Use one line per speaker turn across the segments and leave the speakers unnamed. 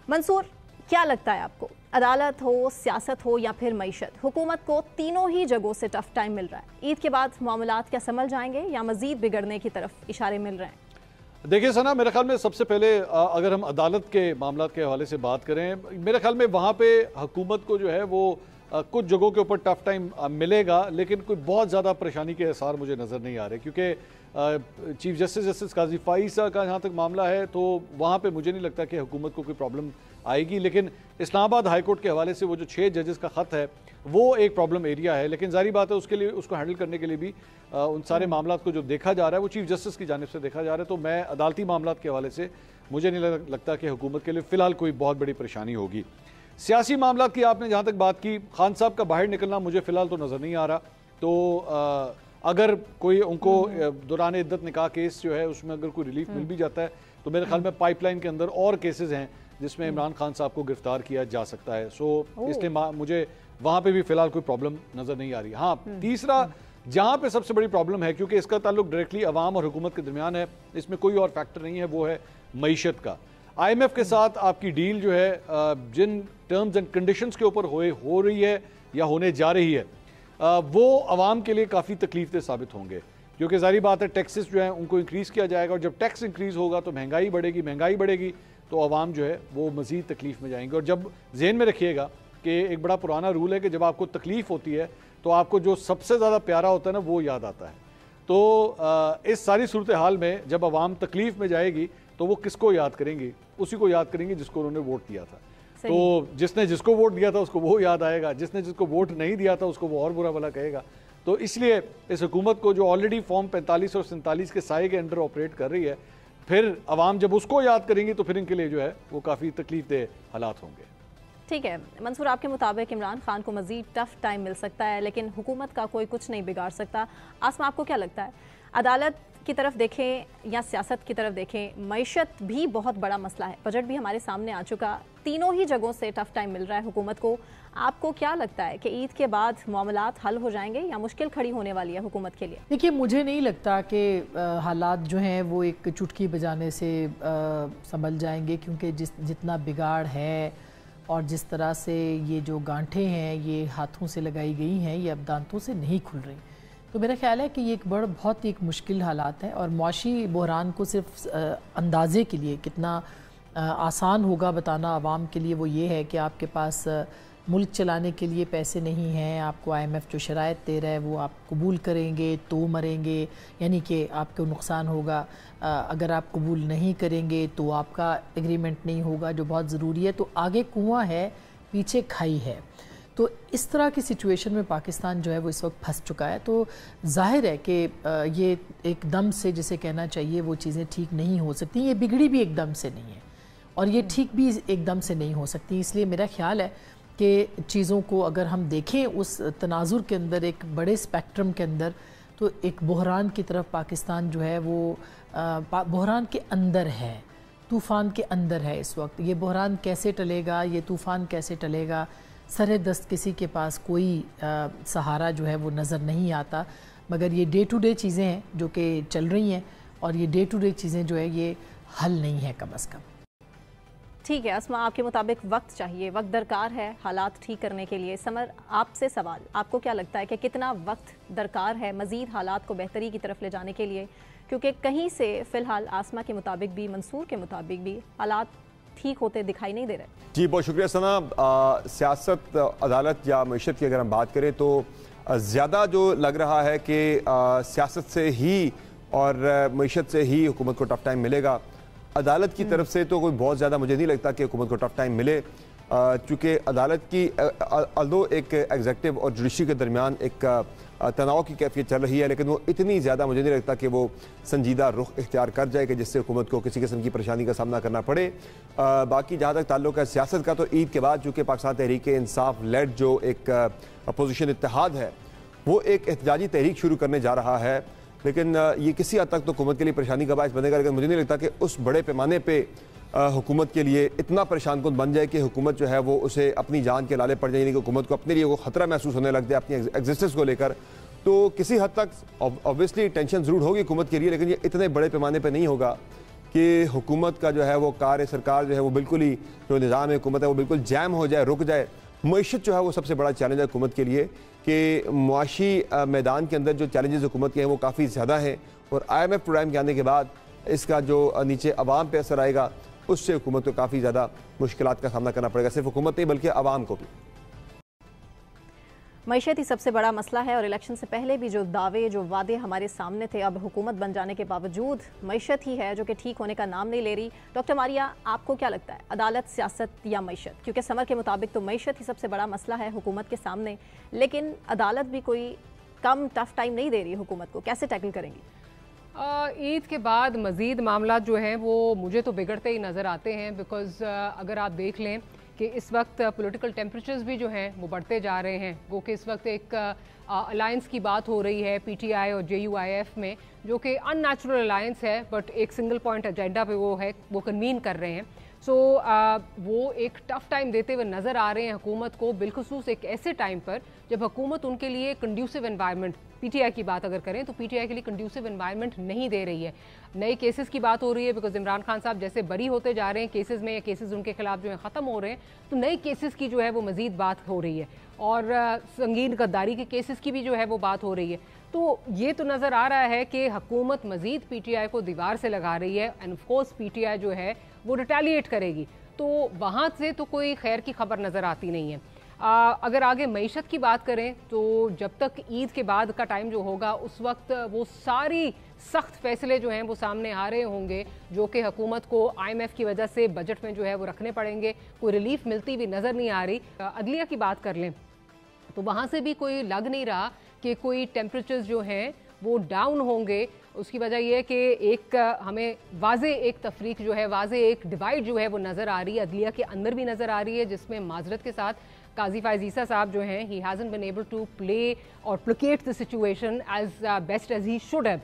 मंसूर, क्या लगता है आपको, अदालत हो, सियासत हो या फिर मईशत, हुकूमत को तीनों ही जगहों से टफ टाइम मिल रहा है। ईद के बाद मामलात क्या संभल जाएंगे या मजीद बिगड़ने की तरफ इशारे मिल रहे हैं?
देखिए सना, मेरे ख्याल में सबसे पहले अगर हम अदालत के मामलात के हवाले से बात करें, मेरे ख्याल में वहाँ पे हुकूमत को जो है वो कुछ जगहों के ऊपर टफ टाइम मिलेगा, लेकिन कोई बहुत ज़्यादा परेशानी के आसार मुझे नज़र नहीं आ रहे, क्योंकि चीफ जस्टिस काजी फाइसा का जहाँ तक मामला है तो वहाँ पे मुझे नहीं लगता कि हुकूमत को कोई प्रॉब्लम आएगी। लेकिन इस्लामाबाद हाई कोर्ट के हवाले से वो जो 6 जजेस का ख़त है वो एक प्रॉब्लम एरिया है, लेकिन जारी बात है उसके लिए, उसको हैंडल करने के लिए भी उन सारे मामलात को जो देखा जा रहा है वो चीफ जस्टिस की जानिब से देखा जा रहा है। तो मैं अदालती मामलात के हवाले से मुझे नहीं लगता कि हुकूमत के लिए फ़िलहाल कोई बहुत बड़ी परेशानी होगी। सियासी मामलात की आपने जहाँ तक बात की, खान साहब का बाहर निकलना मुझे फ़िलहाल तो नज़र नहीं आ रहा। तो अगर कोई उनको दौरान इद्दत निकाह केस जो है उसमें अगर कोई रिलीफ मिल भी जाता है तो मेरे ख्याल में पाइपलाइन के अंदर और केसेस हैं जिसमें इमरान खान साहब को गिरफ्तार किया जा सकता है। सो इसलिए मुझे वहाँ पे भी फ़िलहाल कोई प्रॉब्लम नज़र नहीं आ रही। हाँ, तीसरा जहाँ पे सबसे बड़ी प्रॉब्लम है, क्योंकि इसका ताल्लुक डायरेक्टली अवाम और हुकूमत के दरमियान है, इसमें कोई और फैक्टर नहीं है, वो है मईशत का। IMF के साथ आपकी डील जो है जिन टर्म्स एंड कंडीशंस के ऊपर हो रही है या होने जा रही है वो अवाम के लिए काफ़ी तकलीफ साबित होंगे, क्योंकि ज़ाहिर बात है टैक्सेस जो है उनको इंक्रीज़ किया जाएगा और जब टैक्स इंक्रीज़ होगा तो महंगाई बढ़ेगी तो अवाम जो है वो मज़ीद तकलीफ़ में जाएंगे। और जब जहन में रखिएगा कि एक बड़ा पुराना रूल है कि जब आपको तकलीफ़ होती है तो आपको जो सबसे ज़्यादा प्यारा होता है ना वो याद आता है। तो इस सारी सूरत हाल में जब अवाम तकलीफ़ में जाएगी तो वो किसको याद करेंगी? उसी को याद करेंगे जिसको उन्होंने वोट दिया था। तो जिसने जिसको वोट दिया था उसको वो याद आएगा, जिसने जिसको वोट नहीं दिया था उसको वो और बुरा भला कहेगा। तो इसलिए इस हुकूमत को जो ऑलरेडी फॉर्म 45 और 47 के साए के अंडर ऑपरेट कर रही है, फिर अवाम जब उसको याद करेंगी तो फिर इनके लिए जो है वो काफ़ी तकलीफदेह हालात होंगे।
ठीक है मंसूर, आपके मुताबिक इमरान खान को मजीद टफ टाइम मिल सकता है, लेकिन हुकूमत का कोई कुछ नहीं बिगाड़ सकता। आसमा, आपको क्या लगता है, अदालत की तरफ देखें या सियासत की तरफ देखें, मईशत भी बहुत बड़ा मसला है, बजट भी हमारे सामने आ चुका, तीनों ही जगहों से टफ टाइम मिल रहा है हुकूमत को। आपको क्या लगता है कि ईद के बाद मामलात हल हो जाएंगे या मुश्किल खड़ी होने वाली है हुकूमत के लिए?
देखिए, मुझे नहीं लगता कि हालात जो हैं वो एक चुटकी बजाने से संभल जाएंगे, क्योंकि जितना बिगाड़ है और जिस तरह से ये जो गांठें हैं ये हाथों से लगाई गई हैं, ये अब दांतों से नहीं खुल रही। तो मेरा ख्याल है कि ये एक बहुत ही एक मुश्किल हालात है और मौशी बहरान को सिर्फ अंदाजे के लिए कितना आसान होगा बताना आवाम के लिए वो ये है कि आपके पास मुल्क चलाने के लिए पैसे नहीं हैं, आपको IMF जो शराइत दे रहा है वो आप कबूल करेंगे तो मरेंगे, यानी कि आपको नुकसान होगा। अगर आप कबूल नहीं करेंगे तो आपका एग्रीमेंट नहीं होगा जो बहुत ज़रूरी है। तो आगे कुआं है, पीछे खाई है। तो इस तरह की सिचुएशन में पाकिस्तान जो है वो इस वक्त फंस चुका है। तो जाहिर है कि ये एकदम से जिसे कहना चाहिए वो चीज़ें ठीक नहीं हो सकती, ये बिगड़ी भी एकदम से नहीं है और ये ठीक भी एकदम से नहीं हो सकती। इसलिए मेरा ख्याल है कि चीज़ों को अगर हम देखें उस तनाजुर के अंदर, एक बड़े स्पेक्ट्रम के अंदर, तो एक बहरान की तरफ पाकिस्तान जो है वो बहरान के अंदर है, तूफ़ान के अंदर है इस वक्त। ये बहरान कैसे टलेगा, ये तूफ़ान कैसे टलेगा, सरे दस्त किसी के पास कोई सहारा जो है वो नज़र नहीं आता। मगर ये डे टू डे चीज़ें हैं जो कि चल रही हैं और ये डे टू डे चीज़ें जो है ये हल नहीं है कम अज़ कम।
ठीक है अस्मा, आपके मुताबिक वक्त चाहिए, वक्त दरकार है हालात ठीक करने के लिए। समर, आपसे सवाल, आपको क्या लगता है कि कितना वक्त दरकार है मज़ीद हालात को बेहतरी की तरफ ले जाने के लिए? क्योंकि कहीं से फ़िलहाल आसमा के मुताबिक भी, मंसूर के मुताबिक भी हालात ठीक होते दिखाई नहीं दे रहे।
जी बहुत शुक्रिया सना। सियासत, अदालत या मईशत की अगर हम बात करें तो ज़्यादा जो लग रहा है कि सियासत से ही और मईशत से ही हुकूमत को टफ टाइम मिलेगा। अदालत की तरफ से तो कोई बहुत ज़्यादा मुझे नहीं लगता कि हुकूमत को टफ टाइम मिले, चूँकि अदालत की अल्दो एक एग्जेक्टिव और जुडिशरी के दरमियान एक तनाव की कैफियत चल रही है, लेकिन वो इतनी ज़्यादा मुझे नहीं लगता कि वो संजीदा रुख इख्तियार कर जाए कि जिससे हुकूमत को किसी किस्म की परेशानी का सामना करना पड़े। बाकी जहाँ तक ताल्लुक है सियासत का, तो ईद के बाद चूँकि पाकिस्तान तहरीक इंसाफ लेड जो एक अपोजिशन इत्तेहाद है वो एक एहतजाजी तहरीक शुरू करने जा रहा है, लेकिन ये किसी हद तक तो हुकूमत के लिए परेशानी का बायस बनेगा। लेकिन मुझे नहीं लगता कि उस बड़े पैमाने पर हुकूमत के लिए इतना परेशान कुन बन जाए कि हुकूमत जो है वो उसे अपनी जान के लाले पड़ जाए, यानी कि हुकूमत को अपने लिए वो खतरा महसूस होने लग जाए अपनी एग्जिस्टेंस को लेकर। तो किसी हद तक ऑब्वियसली टेंशन ज़रूर होगी हुकूमत के लिए, लेकिन ये इतने बड़े पैमाने पर नहीं होगा कि हुकूमत का जो है वो कार्य, सरकार जो है वो बिल्कुल ही, जो निज़ाम है हुकूमत है वो बिल्कुल जैम हो जाए, रुक जाए। मईशत जो है वो सबसे बड़ा चैलेंज है हुकूमत के लिए कि मुआशी मैदान के अंदर जो चैलेंजेस हुकूमत के हैं वो काफ़ी ज़्यादा हैं, और IMF प्रोग्राम के आने के बाद इसका जो नीचे आवाम पे असर आएगा उससे हुकूमत को काफ़ी ज़्यादा मुश्किलात का सामना करना पड़ेगा, सिर्फ हुकूमत नहीं बल्कि आवाम को भी।
मईशत ही सबसे बड़ा मसला है और इलेक्शन से पहले भी जो दावे, जो वादे हमारे सामने थे, अब हुकूमत बन जाने के बावजूद मईशत ही है जो कि ठीक होने का नाम नहीं ले रही। डॉक्टर मारिया, आपको क्या लगता है, अदालत, सियासत या मईशत? क्योंकि समर के मुताबिक तो मईशत ही सबसे बड़ा मसला है हुकूमत के सामने, लेकिन अदालत भी कोई कम टफ टाइम नहीं दे रही हुकूमत को, कैसे टैकल करेंगी?
ईद के बाद मज़ीद मामला जो हैं वो मुझे तो बिगड़ते ही नज़र आते हैं, बिकॉज़ अगर आप देख लें कि इस वक्त पॉलिटिकल टेम्परेचर्स भी जो हैं वो बढ़ते जा रहे हैं। वो कि इस वक्त एक अलायंस की बात हो रही है PTI और JUIF में, जो कि अननेचुरल अलायंस है, बट एक सिंगल पॉइंट एजेंडा पे वो कन्वीन कर रहे हैं। सो वो एक टफ़ टाइम देते हुए नज़र आ रहे हैं हुकूमत को, बिलखुसूस एक ऐसे टाइम पर जब हुकूमत उनके लिए कंड्यूसिव एनवायरनमेंट, PTI की बात अगर करें तो PTI के लिए कंड्यूसिव एनवायरनमेंट नहीं दे रही है। नए केसेस की बात हो रही है, बिकॉज इमरान खान साहब जैसे बरी होते जा रहे हैं केसेस में, या केसेस उनके खिलाफ जो है ख़त्म हो रहे हैं, तो नए केसेस की जो है वो मज़ीद बात हो रही है, और संगीन गद्दारी के केसेस की भी जो है वो बात हो रही है। तो ये तो नज़र आ रहा है कि हुकूमत मज़ीद PTI को दीवार से लगा रही है, एंड ऑफ कोर्स PTI जो है वो रिटेलिएट करेगी, तो वहाँ से तो कोई खैर की खबर नज़र आती नहीं है। अगर आगे मईशत की बात करें तो जब तक ईद के बाद का टाइम जो होगा उस वक्त वो सारी सख्त फैसले जो हैं वो सामने आ रहे होंगे, जो कि हुकूमत को IMF की वजह से बजट में जो है वो रखने पड़ेंगे। कोई रिलीफ मिलती हुई नज़र नहीं आ रही। अदलिया की बात कर लें तो वहाँ से भी कोई लग नहीं रहा कि कोई टेम्परेचर्स जो हैं वो डाउन होंगे। उसकी वजह यह है कि एक हमें वाज़े एक तफरीक जो है, वाज़े एक डिवाइड जो है वो नज़र आ रही है, अदलिया के अंदर भी नज़र आ रही है, जिसमें माजरत के साथ काजी फायज़ ईसा साहब जो हैं, he hasn't been able to play और replicate the situation as best as he should have.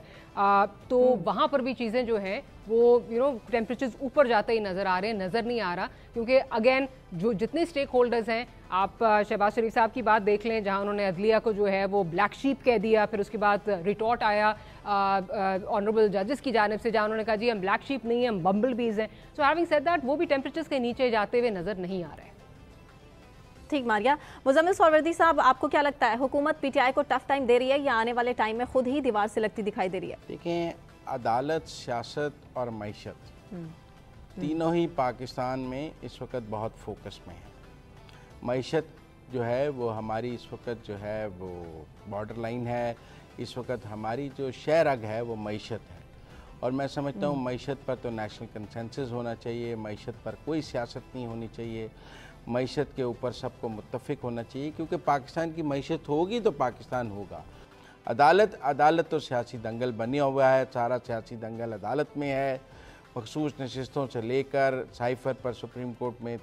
तो वहाँ पर भी चीज़ें जो हैं वो टेम्परेचर्स ऊपर जाते ही नज़र आ रहे हैं, नज़र नहीं आ रहा, क्योंकि अगेन जो जितने स्टेक होल्डर्स हैं, आप शहबाज शरीफ साहब की बात देख लें जहाँ उन्होंने अदलिया को जो है वो ब्लैक शीप कह दिया, फिर उसके बाद रिटॉर्ट आया ऑनरेबल जजेस की जानिब से जहाँ उन्होंने कहा जी हम ब्लैक शीप नहीं, हम बम्बल बीज हैं। सो हैविंग सेड दैट वो भी टेम्परेचर्स के नीचे जाते हुए नज़र नहीं आ रहे हैं।
ठीक मारिया। मुजम्मिल सोहरावर्दी साहब, आपको क्या लगता है, हुकूमत PTI को टफ टाइम दे रही है या आने वाले टाइम में खुद ही दीवार से लगती दिखाई दे रही है?
देखें, अदालत, सियासत और मईशत तीनों ही पाकिस्तान में इस वक्त बहुत फोकस में है। मईशत जो है वो हमारी इस वक्त जो है वो बॉर्डर लाइन है। इस वक्त हमारी जो शहरग है वो मईशत है, और मैं समझता हूँ मईशत पर तो नेशनल कंसेंसस होना चाहिए, मईशत पर कोई सियासत नहीं होनी चाहिए, मईशत के ऊपर सबको मुत्तफिक होना चाहिए, क्योंकि पाकिस्तान की मईशत होगी तो पाकिस्तान होगा। अदालत तो सियासी दंगल बना हुआ है, सारा सियासी दंगल अदालत में है, मखसूस नशिस्तों से लेकर साइफर पर सुप्रीम कोर्ट में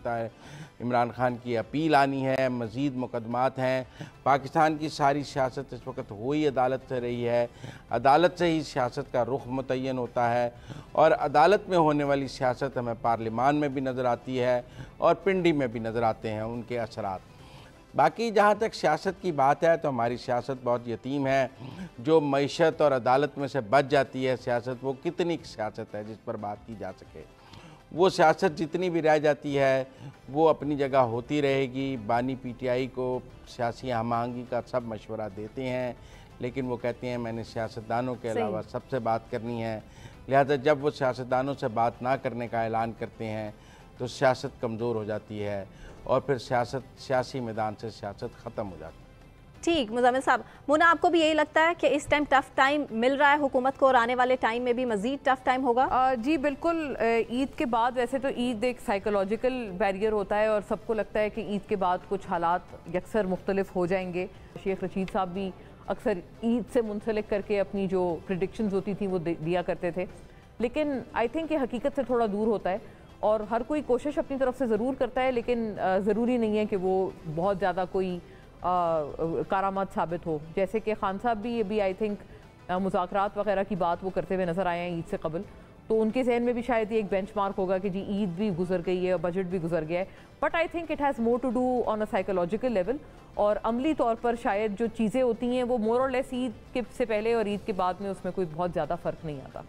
इमरान खान की अपील आनी है, मज़ीद मुकदमात हैं। पाकिस्तान की सारी सियासत इस वक्त हो ही अदालत से रही है, अदालत से ही सियासत का रुख मुतय्यन होता है, और अदालत में होने वाली सियासत हमें पार्लिमान में भी नज़र आती है और पिंडी में भी नज़र आते हैं उनके असरात। बाकी जहाँ तक सियासत की बात है तो हमारी सियासत बहुत यतीम है। जो मईशत और अदालत में से बच जाती है सियासत, वो कितनी सियासत है जिस पर बात की जा सके? वो सियासत जितनी भी रह जाती है वो अपनी जगह होती रहेगी। बानी PTI को सियासी हम आहंगी का सब मशवरा देते हैं, लेकिन वो कहते हैं मैंने सियासतदानों के अलावा सबसे बात करनी है। लिहाजा जब वो सियासतदानों से बात ना करने का ऐलान करते हैं तो सियासत कमज़ोर हो जाती है, और फिर सियासी मैदान से सियासत ख़त्म हो जाती है।
ठीक, मुजम्मिल साहब, मुना आपको भी यही लगता है कि इस टाइम टफ टाइम मिल रहा है हुकूमत को और आने वाले टाइम में भी मजीद टफ टाइम होगा?
जी बिल्कुल। ईद के बाद, वैसे तो ईद एक साइकोलॉजिकल बैरियर होता है और सबको लगता है कि ईद के बाद कुछ हालात यकसर मुख्तलिफ हो जाएंगे। शेख रशीद साहब भी अक्सर ईद से मुंसलिक करके अपनी जो प्रिडिक्शंस होती थी वो दिया करते थे, लेकिन आई थिंक ये हकीकत से थोड़ा दूर होता है, और हर कोई कोशिश अपनी तरफ से ज़रूर करता है, लेकिन ज़रूरी नहीं है कि वो बहुत ज़्यादा कोई कारामत साबित हो। जैसे कि खान साहब भी अभी आई थिंक मुज़ाकरात वगैरह की बात वो करते हुए नज़र आए हैं ईद से कबल, तो उनके जहन में भी शायद ये एक बेंचमार्क होगा कि जी ईद भी गुजर गई है और बजट भी गुजर गया है, but I think it has more to do on a psychological level, और अमली तौर पर शायद जो चीज़ें होती हैं वो मोर और लेस ईद के से पहले और ईद के बाद में उसमें कोई बहुत ज़्यादा फ़र्क नहीं आता।